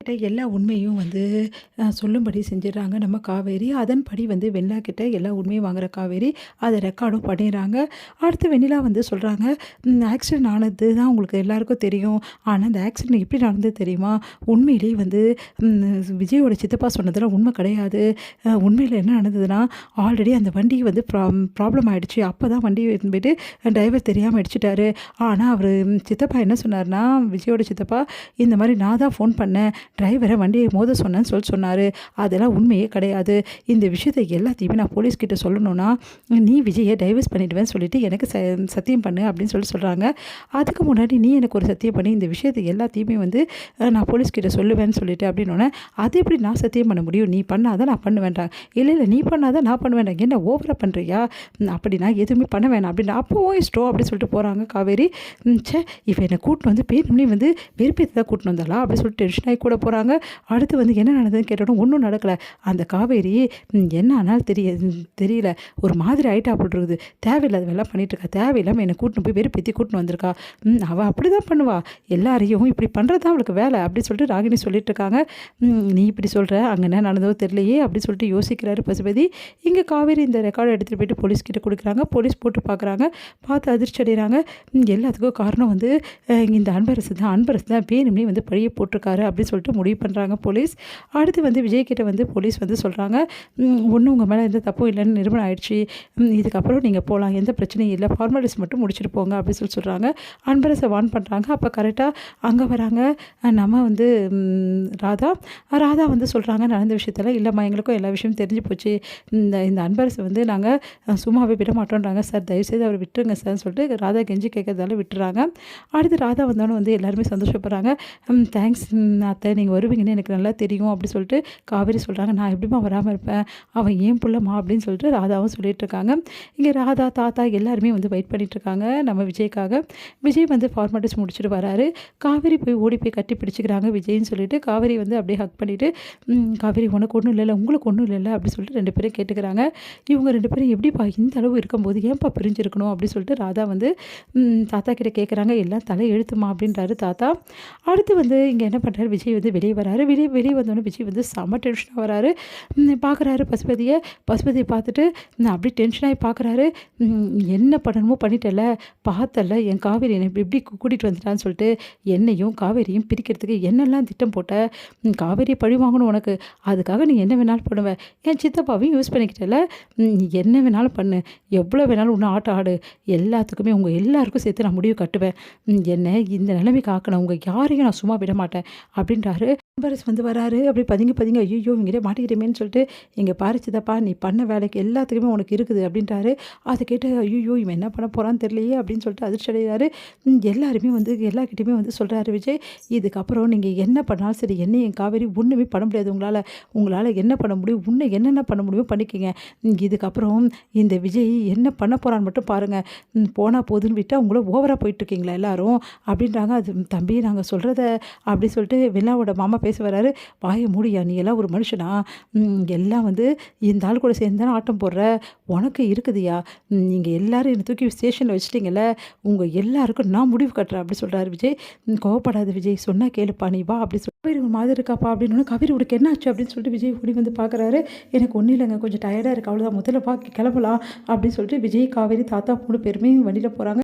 கிட்ட எல்லா உண்மையும் சொல்லும்படி செஞ்சிடுறாங்க நம்ம காவேரி. அதன்படி வெண்ணிலா கிட்ட எல்லா உண்மையும் வாங்குற காவேரி அதை ரெக்கார்டும் பண்ணிடுறாங்க. அடுத்து வெண்ணிலா சொல்கிறாங்க, ஆக்சிடென்ட் ஆனது தான் உங்களுக்கு எல்லாருக்கும் தெரியும். ஆனால் அந்த ஆக்சிடென்ட் எப்படி நடந்தது தெரியுமா? உண்மையிலேயே விஜயோட சித்தப்பா சொன்னதெல்லாம் உண்மை கிடையாது. உண்மையில் என்ன நடந்ததுன்னா, ஆல்ரெடி அந்த வண்டி ப்ராப்ளம் ஆகிடுச்சு. அப்போ தான் வண்டி போயிட்டு டிரைவர் தெரியாமல் அடிச்சிட்டாரு. ஆனால் அவர் சித்தப்பா என்ன சொன்னார்னா, விஜயோட சித்தப்பா இந்த மாதிரி நான் தான் ஃபோன் பண்ணேன், டிரைவரை வண்டியை மோத சொன்னேன்னு சொன்னார். அதெல்லாம் உண்மையே கிடையாது. இந்த விஷயத்தை எல்லாத்தையுமே நான் போலீஸ்கிட்ட சொல்லணும்னா நீ விஜயை டைவர்ஸ் பண்ணிவிடுவேன்னு சொல்லிட்டு எனக்கு சத்தியம் பண்ணு அப்படின்னு சொல்கிறாங்க. அதுக்கு முன்னாடி நீ எனக்கு ஒரு சத்தியம் பண்ணி இந்த விஷயத்தை எல்லாத்தையுமே நான் போலீஸ்கிட்ட சொல்லுவேன்னு சொல்லிட்டு அப்படின்னோடனே, அது எப்படி நான் சத்தியம் பண்ண முடியும்? நீ பண்ணாதான் நான் பண்ண வேண்டாம். இல்லை நீ பண்ணாதான் நான் பண்ண வேண்டாம். என்ன ஓவராக பண்ணுறியா? அப்படி நான் எதுவுமே பண்ண வேணாம் அப்படின்னு அப்போவும் இஷ்டம் அப்படின்னு சொல்லிட்டு போகிறாங்க காவேரி. சே, இப்போ என்னை கூட்டின்னு பேருமே வெறுப்பேற்றி தான் கூட்டின்னு வந்தாளா அப்படின்னு சொல்லிட்டு டென்ஷன் ஆகி கூட போகிறாங்க. அடுத்து என்ன நடந்ததுன்னு கேட்டோன்னா ஒன்றும் நடக்கலை. அந்த காவேரி என்ன ஆனாலும் தெரியல, ஒரு மாதிரி ஆகிட்டா அப்படி இருக்குது. தேவையில்லாத வேலை பண்ணிகிட்ருக்கா. தேவையில்லாமல் என்னை கூட்டின்னு போய் வெறுப்பேற்றி கூட்டின்னு வந்திருக்கா. அவள் அப்படி தான் பண்ணுவா. எல்லாரையும் இப்படி பண்ணுறது தான் அவளுக்கு வேலை அப்படின்னு சொல்லிட்டு ராகினி சொல்லிட்டு இருக்காங்க. நீ இப்படி சொல்கிற, அங்கே என்ன நடந்ததோ தெரியலையே அப்படின்னு சொல்லிட்டு யோசிக்கிறாரு பசுபதி. இங்கே காவேரி இந்த ரெக்கார்டை எடுத்துகிட்டு போயிட்டு போலீஸ்கிட்ட கொடுக்குறாங்க. போலீஸ் போட்டு பார்க்குறாங்க. பார்த்து அதிர்ச்சி அடைகிறாங்க. எல்லாத்துக்கும் காரணம் இந்த அன்பரசு தான் வேணும்னே பழியை போட்டிருக்காரு அப்படின்னு சொல்லிட்டு முடிவு பண்ணுறாங்க போலீஸ். அடுத்து விஜய் கிட்ட போலீஸ் சொல்கிறாங்க, ஒன்றும் உங்கள் மேலே எந்த தப்பும் இல்லைன்னு நிரூபணம் ஆயிடுச்சு. இதுக்கப்புறம் நீங்கள் போகலாம், எந்த பிரச்சனையும் இல்லை, ஃபார்மாலிட்டிஸ் மட்டும் முடிச்சுட்டு போங்க அப்படின்னு சொல்கிறாங்க. அன்பரசை வார்ன் பண்ணுறாங்க. அப்போ கரெக்டாக அங்கே வராங்க நம்ம ராதா சொல்கிறாங்க, நடந்த விஷயத்தில் இல்லைம்மா, எங்களுக்கும் எல்லா விஷயமும் தெரிஞ்சு போச்சு. இந்த அன்பரசை நாங்கள் சும்மாவே விட மாட்டோன்றாங்க சார், தயவுசெய்து அவர் விட்டுருங்க சார்னு சொல்லிட்டு ராதா கெஞ்சி கேட்கறதால விட்டுறாங்க. அடுத்து ராதா வந்தோன்னே எல்லாருமே சந்தோஷப்படுறாங்க. தேங்க்ஸ் அத்தை, நீங்கள் வருவீங்கன்னு எனக்கு நல்லா தெரியும் அப்படி சொல்லிட்டு காவேரி சொல்கிறாங்க. நான் எப்படிமா வராமல் இருப்பேன், அவன் ஏன் புள்ளம்மா அப்படின்னு சொல்லிட்டு ராதாவும் சொல்லிட்டு இருக்காங்க. இங்கே ராதா தாத்தா எல்லாருமே வெயிட் பண்ணிட்டு இருக்காங்க நம்ம விஜய்க்காக. விஜய் ஃபார்மாலிட்டிஸ் முடிச்சுட்டு வராரு. காவேரி ஓடி போய் கட்டி பிடிச்சிக்கிறாங்க விஜய்ன்னு சொல்லிட்டு. காவேரி அப்படியே ஹக் பண்ணிவிட்டு, காவேரி உனக்கு ஒன்றும் இல்லைல்ல, உங்களுக்கு ஒன்றும் இல்லைல்ல அப்படின்னு சொல்லிட்டு ரெண்டு பேரும் கேட்டுக்கிறாங்க. இவங்க ரெண்டு பேரும் எப்படிப்பா இந்த அளவு இருக்கும்போது ஏன்ப்பா பிரிஞ்சிருக்கணும் அப்படின்னு சொல்லிட்டு ராதா தாத்தா கிட்ட கேட்குறாங்க. எல்லாம் தலை எழுத்துமா அப்படின்றாரு தாத்தா. அடுத்து இங்கே என்ன பண்ணுறாரு, விஜய் வெளியே வராரு. வெளியே வந்தோடனே விஜய் செம்ம டென்ஷனாக வராரு. பார்க்குறாரு பசுபதியை பார்த்துட்டு அப்படியே டென்ஷனாகி பார்க்குறாரு. என்ன பண்ணணுமோ பண்ணிட்டல, பார்த்தல என் காவேரி என்னை இப்படி கூட்டிகிட்டு வந்துட்டான்னு சொல்லிட்டு என்னையும் காவேரியும் பிரிக்கிறதுக்கு என்னெல்லாம் திட்டம் போட்ட, காவேரியை பழி வாங்கணும் உனக்கு, அதுக்காக நீ என்ன வேணாலும் பண்ணுவேன். என் சித்தப்பாவையும் யூஸ் பண்ணிக்கிட்டல, நீ என்ன வேணாலும் பண்ணு, எவ்வளோ வேணாலும் ஒன்று ஆட்டம் ஆடு, எல்லாத்துக்குமே உங்கள் எல்லாருக்கும் சேர்த்து நான் முடிவு கட்டுவேன். என்னை இந்த நிலைமைக்கு ஆக்கணும், உங்கள் யாரையும் நான் சும்மா விட மாட்டேன் அப்படின்றாரு. அன்பரசு வராரு. அப்படி பதுங்க ஐயோ இவங்கிட்டே மாட்டிக்கிட்டேமேன்னு சொல்லிட்டு, எங்கள் பாரு சித்தப்பா, நீ பண்ண வேலைக்கு எல்லாத்துக்குமே உனக்கு இருக்குது அப்படின்றாரு. அதை கேட்டு ஐயோ இவன் என்ன பண்ண போகிறான்னு தெரியலையே அப்படின்னு சொல்லிட்டு அதிர்ச்சி அடைகிறாரு. எல்லாருமே எல்லாருக்கிட்டையுமே சொல்கிறாரு விஜய், இதுக்கப்புறம் நீங்கள் என்ன பண்ணாலும் சரி, என் காவேரி ஒன்றுமே பண்ண முடியாது. உங்களால் என்ன பண்ண முடியும், என்னென்ன பண்ண முடியுமோ பண்ணிக்கங்க. இதுக்கப்புறம் இந்த விஜய் என்ன பண்ண போகிறான்னு மட்டும் பாருங்கள். போனால் போதுன்னு விட்டால் உங்கள ஓவராக போயிட்டுருக்கீங்களா எல்லாரும் அப்படின்றாங்க. அது தம்பி நாங்கள் சொல்கிறத அப்படி சொல்லிட்டு வெள்ளாவோட மாமா பேச வராரு. வாயை மூடியா, நீ எல்லாம் ஒரு மனுஷனா? எல்லாம் இந்த ஆள் கூட சேர்ந்து தானே ஆட்டம் போடுற, உனக்கு இருக்குதுயா, நீங்கள் எல்லாரும் என்னை தூக்கி ஸ்டேஷனில் வச்சுட்டிங்கல்ல, உங்கள் எல்லாருக்கும் நான் முடிவு கட்டுறேன் அப்படி சொல்கிறாரு விஜய். கோவப்படாத விஜய், சொன்னால் கேளுப்பா, நீ வா அப்படி சொல்லி காவேரி ஒரு மாதிரி இருக்காப்பா அப்படின்னு. காவேரி உனக்கு என்ன ஆச்சு அப்படின்னு சொல்லிட்டு விஜய் ஓடி பார்க்குறாரு. எனக்கு ஒன்றும் இல்லைங்க, கொஞ்சம் டயர்டாக இருக்குது, அவ்வளோதான், முதல்ல கிளம்பலாம் அப்படின்னு சொல்லிட்டு விஜய் காவேரி தாத்தா 3 பேருமே வண்டியில் போகிறாங்க.